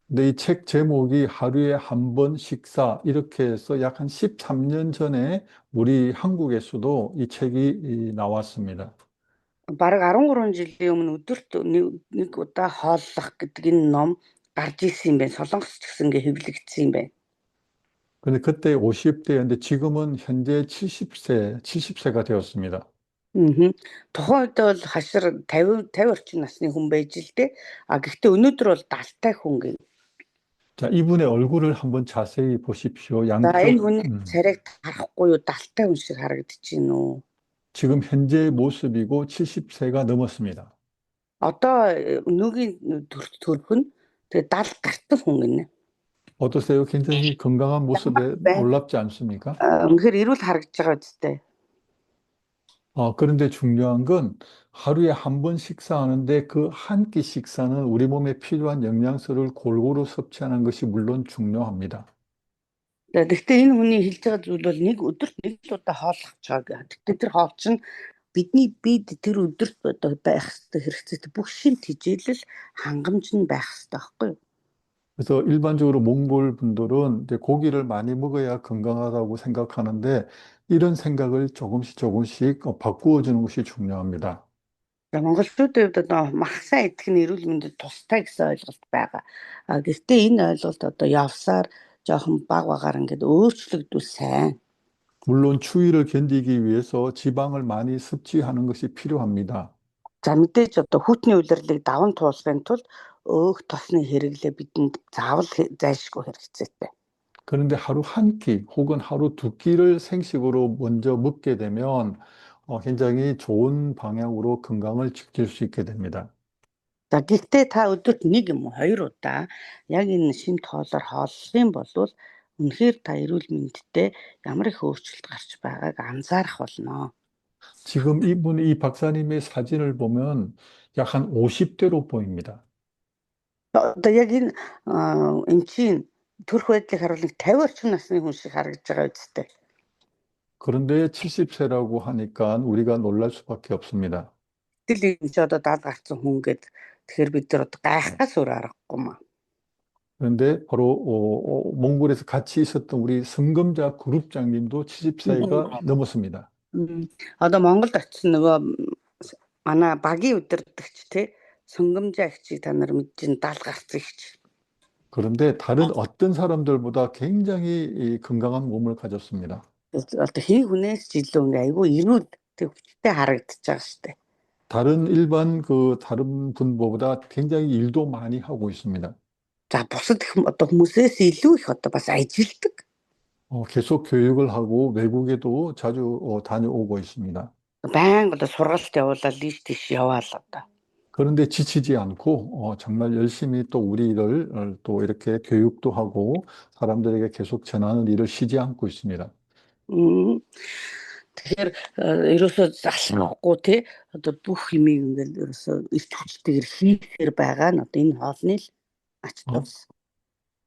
근데 이 책 제목이 하루에 한 번 식사 이렇게 해서 약 한 13년 전에 우리 한국에서도 이 책이 나왔습니다. Бараг 13 жилийн өмнө өдөрт нэг удаа хооллох гэдэг энэ ном гарч ирсэн юм байна. Солонгос ч гэсэн ингээ хэвлэгдсэн юм байна. 근데 그때 50대였는데 지금은 현재 70세가 되었습니다. Тухайн үед бол хашир 50 орчим насны хүн байж л дээ. Гэхдээ өнөөдөр бол 70-тай хүн гээ. 자, 이분의 얼굴을 한번 자세히 보십시오. За энэ хүний царайг харахгүй юу 70-тай хүн шиг харагдчихэв нүү. 지금 현재 모습이고 70세가 넘었습니다. Одоо өнөөгийн төрх нь тэгээ 70 гарсан хүн гинэ. 어떠세요? 굉장히 건강한 모습에 놀랍지 않습니까? Үнэхээр эрүүл харагдаж байгаа үстэй. 그런데 중요한 건 하루에 한 번 식사하는데 그 한 끼 식사는 우리 몸에 필요한 영양소를 골고루 섭취하는 것이 물론 중요합니다. Гэхдээ энэ хүний хэлж байгаа зүйл бол нэг өдөрт нэг л удаа хооллох чагаа. Гэхдээ тэр хоол чинь бидний бид тэр өдөрт одоо байх ёстой хэрэгцээтэй бүх шин тэжээлэл хангамж нь байх ёстой байхгүй юу? 그래서 일반적으로 몽골 분들은 이제 고기를 많이 먹어야 건강하다고 생각하는데 이런 생각을 조금씩 바꾸어 주는 것이 중요합니다. Монголчуудын хувьд одоо мах сайн идэх нь эрүүл мэндэд тустай гэсэн ойлголт байгаа. Гэхдээ энэ ойлголт одоо явсаар жоохон баг багаар ингээд өөрчлөгдвөл сайн. 물론 추위를 견디기 위해서 지방을 많이 섭취하는 것이 필요합니다. За мэдээж одоо хүйтний улирлыг даван туулахын тулд өөх тосны хэрэглээ бидэнд заавал зайлшгүй хэрэгцээтэй. 그런데 하루 한 끼 혹은 하루 2끼를 생식으로 먼저 먹게 되면 굉장히 좋은 방향으로 건강을 지킬 수 있게 됩니다. За гэхдээ та өдөрт нэг юм уу 2 удаа яг энэ шимт хоолоор хооллох юм бол үнэхээр та эрүүл мэндэд ямар их өөрчлөлт гарч байгааг анзаарах болно. 지금 이 박사님의 사진을 보면 약 한 50대로 보입니다. Одоо яг энэ чинь төрх байдлыг харуул 50 орчим насны хүн шиг харагдаж байгаа үстэй. 그런데 70세라고 하니까 우리가 놀랄 수밖에 없습니다. Тэгэл энэ ч одоо 70 гарсан хүн гээд тэгэхээр бид нар одоо гайхахаас өөр аргагүй маа. 그런데 바로 몽골에서 같이 있었던 우리 성검자 그룹장님도 70세가 넘었습니다. Одоо Монголд очсон нөгөө манай багийн удирдагч те сонгомжаа ихчийг та нар мэдж 70 гарсан ихч. 그런데 다른 어떤 사람들보다 굉장히 이 건강한 몸을 가졌습니다. Одоо хин хүнээс ч илүү ингээ айгүй эрүүл тэг хүчтэй харагдаж байгаа штэ. 다른 분보다 굉장히 일도 많이 하고 있습니다. За бусад одоо хүмүүсээс илүү их одоо бас ажилдаг. 계속 교육을 하고 외국에도 자주 다녀오고 있습니다. Баян одоо сургалт явуулаад ийш тийш яваал одоо. 그런데 지치지 않고 정말 열심히 또 우리 일을 또 이렇게 교육도 하고 사람들에게 계속 전하는 일을 쉬지 않고 있습니다. Тэгэхээр ерөөсөө залхахгүй тий одоо бүх юмыг ингээл ерөөсөө эрт хүчтэйгээр хийхээр байгаа нь одоо энэ хоолны л ач тус.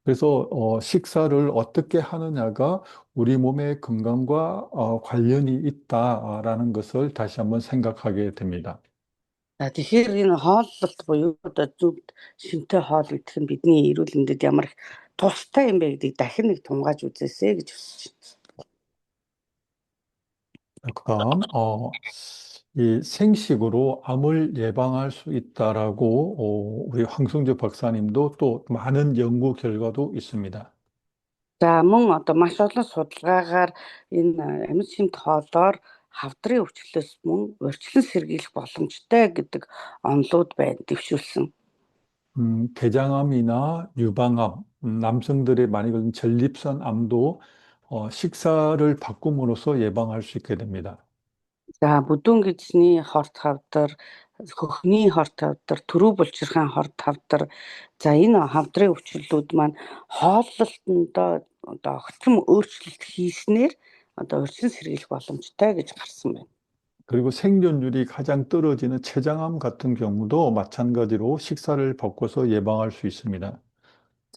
그래서 식사를 어떻게 하느냐가 우리 몸의 건강과 관련이 있다라는 것을 다시 한번 생각하게 됩니다. Тэгэхээр энэ хооллолт буюу одоо зөв шинтэй хоол идэх нь бидний эрүүл мэндэд ямар их тустай юм бэ гэдгийг дахин нэг тунгааж үзээсэй гэж хүсэж байна. 그럼 이 생식으로 암을 예방할 수 있다라고 우리 황성주 박사님도 또 많은 연구 결과도 있습니다. За мөн одоо маш олон судалгаагаар энэ амьд шимт хоолоор хавдрын өвчлөлөөс мөн урьдчилан сэргийлэх боломжтой гэдэг онолууд байна дэвшүүлсэн. 대장암이나 유방암, 남성들의 많이 걸린 전립선 암도 식사를 바꿈으로써 예방할 수 있게 됩니다. За бүдүүн гизний хорт хавдар, хөхний хорт хавдар, төрөө булчирхайн хорт хавдар. За энэ хавдрын өвчлөлүүд маань хооллолтондоо одоо огцом өөрчлөлт хийснээр одоо урьдчилан сэргийлэх боломжтой гэж гарсан байна. 그리고 생존율이 가장 떨어지는 췌장암 같은 경우도 마찬가지로 식사를 바꿔서 예방할 수 있습니다.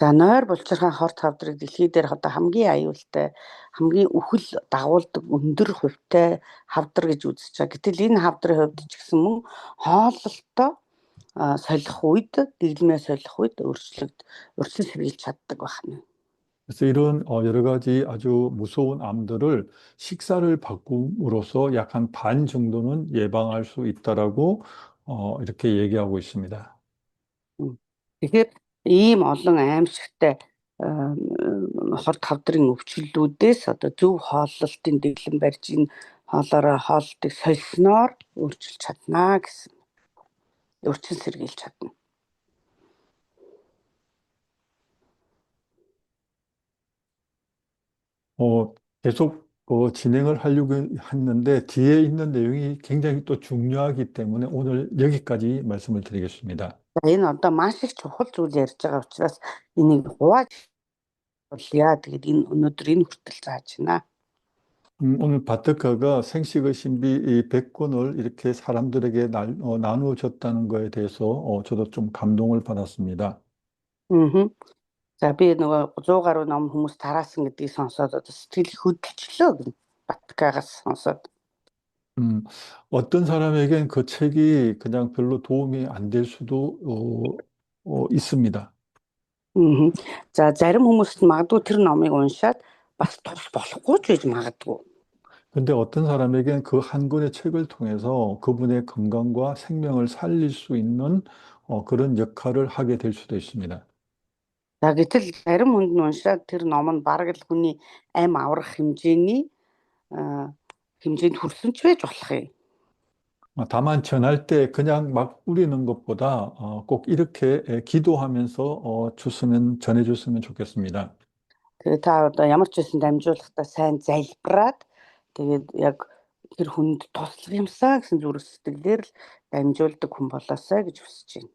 За нойр булчирхайн хорт хавдрыг дэлхий дээр одоо хамгийн аюултай, хамгийн үхэл дагуулдаг өндөр хувьтай хавдар гэж үзэж байгаа. Гэтэл энэ хавдрын хувьд ч гэсэн мөн хооллолтоо солих үед, дэглэмээ солих үед урьдчилан сэргийлж чаддаг байна. 그래서 이런 여러 가지 아주 무서운 암들을 식사를 바꿈으로써 약 한 반 정도는 예방할 수 있다라고 이렇게 얘기하고 있습니다. Тэгэхээр ийм олон аимшигтай хорт хавдрын өвчлөлүүдээс одоо зөв хооллолтын дэглэм барьж энэ хоолоороо хооллолтыг солисноор өөрчилж чаднаа гэсэн. Урьдчилан сэргийлж чадна. 계속 진행을 하려고 했는데 뒤에 있는 내용이 굉장히 또 중요하기 때문에 오늘 여기까지 말씀을 드리겠습니다. За энэ одоо маш их чухал зүйл ярьж байгаа учраас энийг хувааж болъё. Тэгээд энэ өнөөдөр энэ хүртэл зааж байна. 오늘 바트카가 생식의 신비 이 100권을 이렇게 사람들에게 나누어 줬다는 거에 대해서 저도 좀 감동을 받았습니다. За би нөгөө 100 гаруй ном хүмүүс тараасан гэдгийг сонсоод одоо сэтгэл хөдлөлөө гэн Баткагаас сонсоод. 어떤 사람에겐 그 책이 그냥 별로 도움이 안 될 수도 있습니다. За зарим хүмүүст магадгүй тэр номыг уншаад бас тус болохгүй ч гэж магадгүй. 근데 어떤 사람에겐 그 한 권의 책을 통해서 그분의 건강과 생명을 살릴 수 있는 그런 역할을 하게 될 수도 있습니다. За гэтэл зарим хүнд нь уншаад тэр ном нь бараг л хүний амь аврах хэмжээнд хүрсэн ч байж болох юм. 다만 전할 때 그냥 막 우리는 것보다 꼭 이렇게 기도하면서 전해줬으면 좋겠습니다. Тэгээ та одоо ямар ч байсан дамжуулахдаа сайн залбираад тэгээд яг тэр хүнд туслах юмсаа гэсэн зүрх сэтгэлээр л дамжуулдаг хүн болоосай гэж хүсэж байна.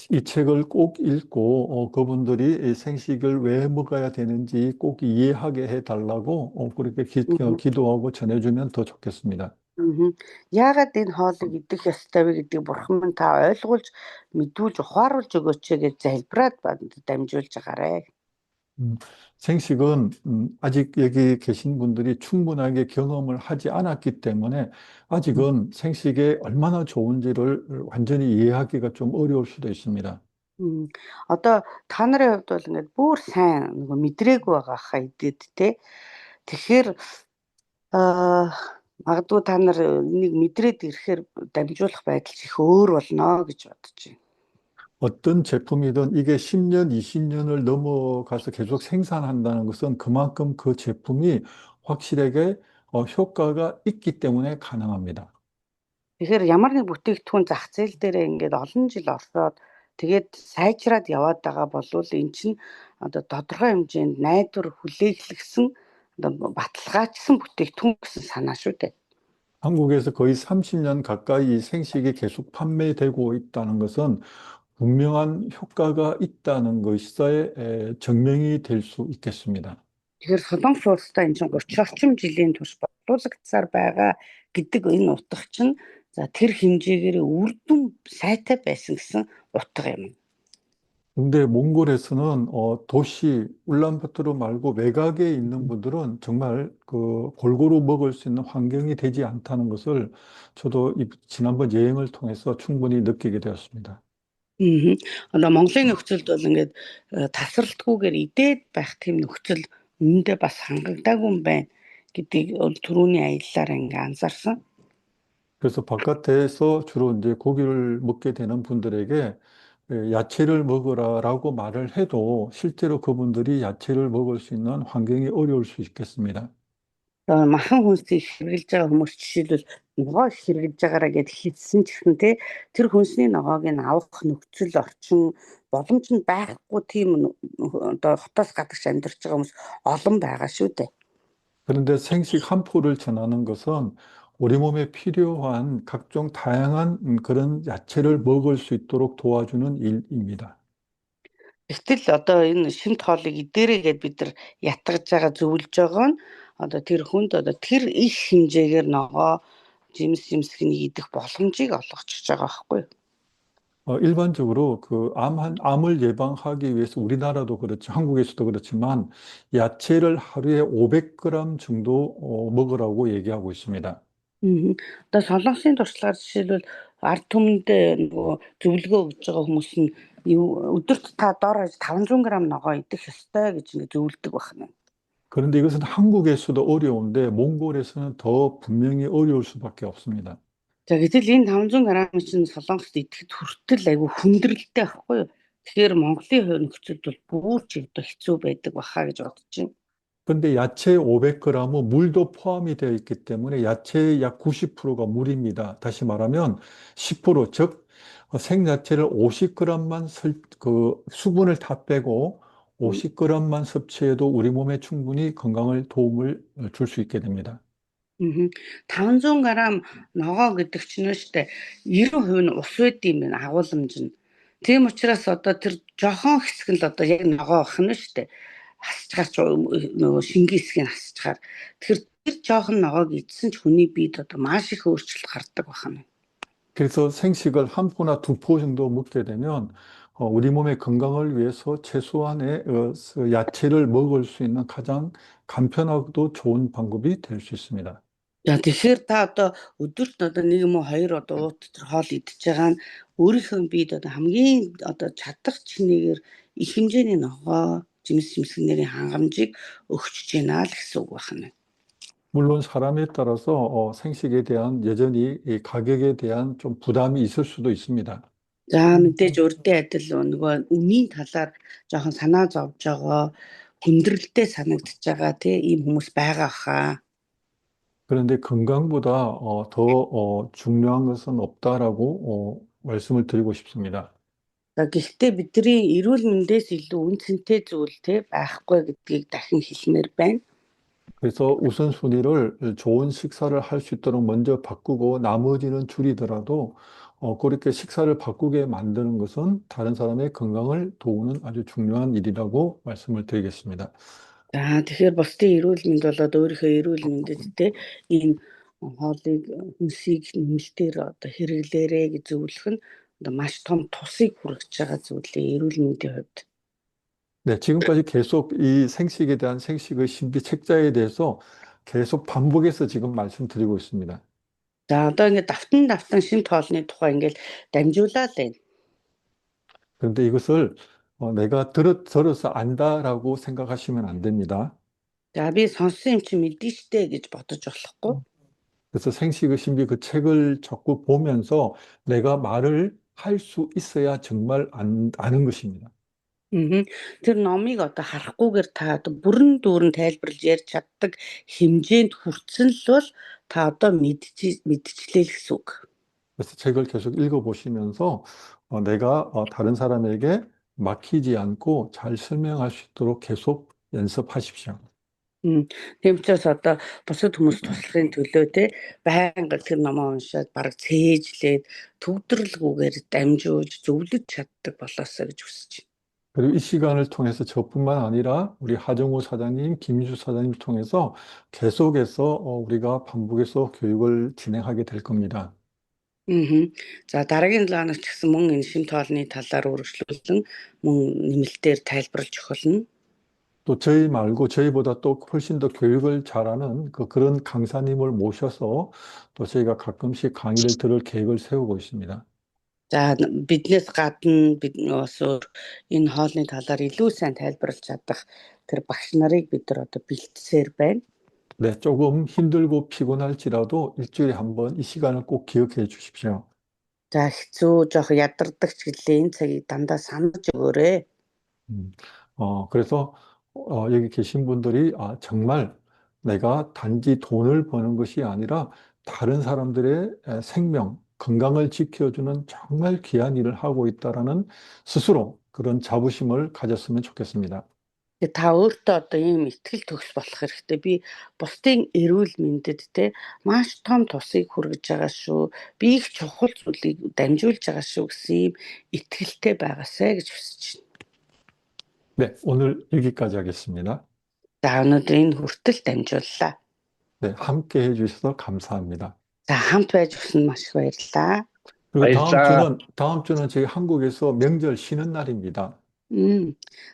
이 책을 꼭 읽고 그분들이 생식을 왜 먹어야 되는지 꼭 이해하게 해달라고 그렇게 기도하고 전해주면 더 좋겠습니다. Мгм. Яагаад энэ хоолыг идэх ёстой вэ гэдгийг бурхан минь та ойлгуулж, мэдүүлж, ухааруулж өгөөч гэж залбираад дамжуулж байгаарэ. 음, 생식은 아직 여기 계신 분들이 충분하게 경험을 하지 않았기 때문에 아직은 생식이 얼마나 좋은지를 완전히 이해하기가 좀 어려울 수도 있습니다. Мм. Одоо та нарын хувьд бол ингээд бүр сайн нөгөө мэдрээгүй байгаа хаа идэт те. Тэгэхээр аа магадгүй та нар энийг мэдрээд ирэхээр дамжуулах байдал ч их өөр болно гэж бодож байна. 어떤 제품이든 이게 10년, 20년을 넘어가서 계속 생산한다는 것은 그만큼 그 제품이 확실하게 효과가 있기 때문에 가능합니다. Тэгэхээр ямар нэг бүтээгдэхүүн зах зээл дээрээ ингээд олон жил орсоод тэгээд сайжраад яваад байгаа болвол эн чинь одоо тодорхой хэмжээнд найдвар хүлээглэсэн одоо баталгаажсан бүтээгдэхүүн гэсэн санаа шүү дээ. 한국에서 거의 30년 가까이 생식이 계속 판매되고 있다는 것은 분명한 효과가 있다는 것에 증명이 될 수 있겠습니다. Тэгэхээр Солонгос улстай энэ чинь 30 орчим жилийн турш бодлуулагдсаар байгаа гэдэг энэ утга чинь за тэр хэмжээгээр үр дүн сайтай байсан гэсэн утга юм. 근데 몽골에서는 도시 울란바토르 말고 외곽에 있는 분들은 정말 그 골고루 먹을 수 있는 환경이 되지 않다는 것을 저도 지난번 여행을 통해서 충분히 느끼게 되었습니다. Аа. Одоо Монголын нөхцөлд бол ингээд тасралтгүйгээр идээд байх тийм нөхцөл үүндээ бас хангагдаагүй юм байна гэдгийг түрүүний аяллаар ингээд анзаарсан. 그래서 바깥에서 주로 이제 고기를 먹게 되는 분들에게 야채를 먹으라라고 말을 해도 실제로 그분들이 야채를 먹을 수 있는 환경이 어려울 수 있겠습니다. Махан хүнсийг хэрэглэж байгаа хүмүүс жишээлбэл ногоо хэрэглэж байгаараа гэд хэлсэн ч гэсэн те тэр хүнсний ногоог нь авах нөхцөл орчин боломж нь байхгүй тийм одоо хотоос гадагш амьдарч байгаа хүмүүс олон байгаа шүү дээ. 그런데 생식 한 포를 전하는 것은 우리 몸에 필요한 각종 다양한 그런 야채를 먹을 수 있도록 도와주는 일입니다. Гэтэл одоо энэ шимт хоолыг идээрэй гэд бид нар ятгаж байгаа зөвлөж байгаа нь одоо тэр хүнд одоо тэр их хэмжээгээр ногоо жимсгийг идэх боломжийг олгочихж байгаа байхгүй юу? 일반적으로 암을 예방하기 위해서 우리나라도 그렇지, 한국에서도 그렇지만 야채를 하루에 500g 정도 먹으라고 얘기하고 있습니다. Одоо солонгосын туршлагаар жишээлбэл ард түмэнд нөгөө зөвлөгөө өгж байгаа хүмүүс нь өдөрт та дор хаяж 500 г ногоо идэх ёстой гэж ингэ зөвлөдөг байна. 그런데 이것은 한국에서도 어려운데 몽골에서는 더 분명히 어려울 수밖에 없습니다. За гэтэл энэ 500 г чинь солонгост идэхэд хүртэл айгүй хүндрэлтэй байхгүй юу? Тэгэхээр Монголын хувь нөхцөлд бол бүр ч одоо хэцүү байдаг баха гэж бодож байна. 근데 야채 500g은 물도 포함이 되어 있기 때문에 야채의 약 90%가 물입니다. 다시 말하면 10%, 즉 생야채를 50g만 수분을 다 빼고 50g만 섭취해도 우리 몸에 충분히 건강을 도움을 줄 수 있게 됩니다. 500 г ногоо гэдэг чинь нь штэ 90% нь ус байд юм байна агуулмж нь. Тийм учраас одоо тэр жохон хэсэг нь л одоо яг ногоо ах нь штэ. Хасчгаач нөгөө шингийн хэсгийг хасчгаар. Тэгэхээр тэр жоохон ногоог идсэн ч хүний биед одоо маш их өөрчлөлт гардаг байна. 그래서 생식을 한 포나 두 포 정도 먹게 되면 우리 몸의 건강을 위해서 최소한의 야채를 먹을 수 있는 가장 간편하고도 좋은 방법이 될 수 있습니다. За тэгэхээр та одоо өдөрт одоо нэг юм уу хоёр одоо уут тэр хоол идчихэж байгаа нь өөрийнхөө биед одоо хамгийн одоо чадах чинээгээр их хэмжээний ногоо жимсгнэрийн хангамжийг өгч байна л гэсэн үг байна. 물론 사람에 따라서 생식에 대한 여전히 이 가격에 대한 좀 부담이 있을 수도 있습니다. За мэдээж урдын адил нөгөө үнийн талаар жоохон санаа зовж байгаа хүндрэлтэй санагдчихж байгаа тийм ийм хүмүүс байгаа хаа. 그런데 건강보다 더 중요한 것은 없다라고 말씀을 드리고 싶습니다. За гэхдээ бидний эрүүл мэндээс илүү үнцэнтэй зүйл те байхгүй гэдгийг дахин хэлмээр байна. 그래서 우선순위를 좋은 식사를 할 수 있도록 먼저 바꾸고 나머지는 줄이더라도 그렇게 식사를 바꾸게 만드는 것은 다른 사람의 건강을 도우는 아주 중요한 일이라고 말씀을 드리겠습니다. За тэгэхээр бусдын эрүүл мэнд болоод өөрийнхөө эрүүл мэндэд те ийм хоолыг хүнсийг нэмэлтээр одоо хэрэглээрэй гэж зөвлөх нь одоо маш том тусыг хүргэж байгаа зүйлээ эрүүл мэндийн хувьд. 네, 지금까지 계속 이 생식에 대한 생식의 신비 책자에 대해서 계속 반복해서 지금 말씀드리고 있습니다. За одоо ингээд давтан шинэ тоолны тухай ингээд дамжуулаад байна. 그런데 이것을 내가 들어서 안다라고 생각하시면 안 됩니다. За би сонссон юм чи мэдэн штэ гэж бодож болохгүй. 그래서 생식의 신비 그 책을 자꾸 보면서 내가 말을 할 수 있어야 정말 아는 것입니다. Тэр номыг одоо харахгүйгээр та одоо бүрэн дүүрэн тайлбарлаж ярьж чаддаг хэмжээнд хүрсэн л бол та одоо мэдчихлээ л гэсэн үг. 그래서 책을 계속 읽어보시면서 내가 다른 사람에게 막히지 않고 잘 설명할 수 있도록 계속 연습하십시오. Тийм учраас одоо бусад хүмүүс туслахын төлөө те байнга тэр номоо уншаад бараг цээжлээд төгдрөлгүйгээр дамжуулж зөвлөж чаддаг болоосоо гэж хүсэж байна. 그리고 이 시간을 통해서 저뿐만 아니라 우리 하정우 사장님, 김희주 사장님을 통해서 계속해서 우리가 반복해서 교육을 진행하게 될 겁니다. За дараагийн 7 хоногт ч гэсэн мөн энэ шим тоолны талаар үргэлжлүүлэн мөн нэмэлтээр тайлбарлаж өгүүлнэ. 또 저희 말고 저희보다 또 훨씬 더 교육을 잘하는 그런 강사님을 모셔서 또 저희가 가끔씩 강의를 들을 계획을 세우고 있습니다. За биднээс гадна бид бас энэ хоолны талаар илүү сайн тайлбарлаж чадах тэр багш нарыг бид нар одоо бэлтсээр байна. 네, 조금 힘들고 피곤할지라도 일주일에 한 번 이 시간을 꼭 기억해 주십시오. За хэцүү жоох ядардаг ч гэлээ энэ цагийг дандаа санаж өгөөрэй. 그래서 여기 계신 분들이 정말 내가 단지 돈을 버는 것이 아니라 다른 사람들의 생명, 건강을 지켜주는 정말 귀한 일을 하고 있다라는 스스로 그런 자부심을 가졌으면 좋겠습니다. Та өөртөө одоо ийм ихтгэл төгс болох хэрэгтэй. Би бусдын эрүүл мэндэд те маш том тусыг хүргэж байгаа шүү. Би их чухал зүйлийг дамжуулж байгаа шүү гэсэн ийм итгэлтэй байгаасай гэж хүсэж байна. 네, 오늘 여기까지 하겠습니다. За өнөөдөр энэ хүртэл дамжууллаа. 네, 함께 해주셔서 감사합니다. За хамт байж өгсөн маш их баярлалаа. 그리고 다음 주는 저희 한국에서 명절 쉬는 날입니다.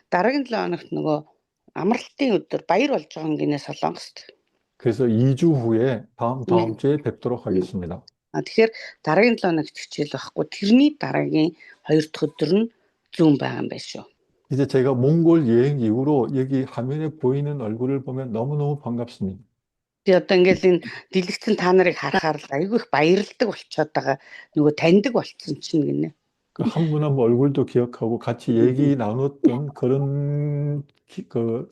Дараагийн 7 хоногт нөгөө амралтын өдөр баяр болж байгаа гинэ Солонгост. 그래서 2주 후에 다음 주에 뵙도록 하겠습니다. Тэгэхээр дараагийн 7 хоногт хичээл байхгүй. тэрний дараагийн 2 дахь өдөр нь зүүн байгаа юм байна шүү. 이제 제가 몽골 여행 이후로 여기 화면에 보이는 얼굴을 보면 너무너무 반갑습니다. Би одоо ингээл энэ дэлгэцэн та нарыг харахаар л айгүй их баярлдаг болчиход байгаа. нөгөө таньдаг болцсон чинь гинэ. 그 한 분 한 분 얼굴도 기억하고 같이 얘기 나눴던 그런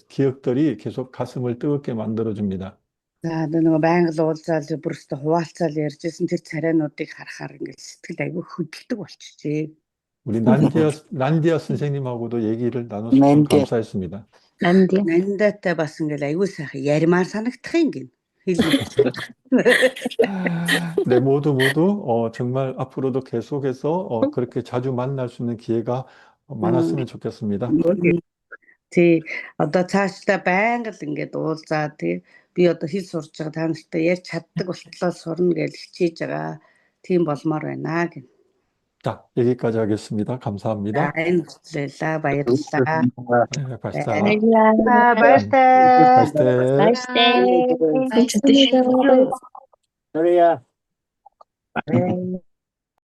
기억들이 계속 가슴을 뜨겁게 만들어줍니다. За нөгөө байнга л уулзаал бүрстэ хуваалцаал ярьжсэн тэр царайнуудыг харахаар ингээл сэтгэл айгүй хөдөлдөг болчихжээ. 우리 난디아 선생님하고도 얘기를 나눠서 참 감사했습니다. 난다тай бас ингээл айгүй сайхан ярмаар санагдах юм гин. 네, 모두 정말 앞으로도 계속해서 그렇게 자주 만날 수 있는 기회가 많았으면 좋겠습니다. Тий, одоо цаашдаа байнга л ингээд уулзаа тий. Би одоо хэл сурж байгаа та нартай ярьж чаддаг болтлоо сурна гэж хичээж байгаа. Тийм болмоор байна гэн. 자, 여기까지 하겠습니다. 감사합니다. Энэ хүртлээ баярлалаа. 네, 발사. Баяртай.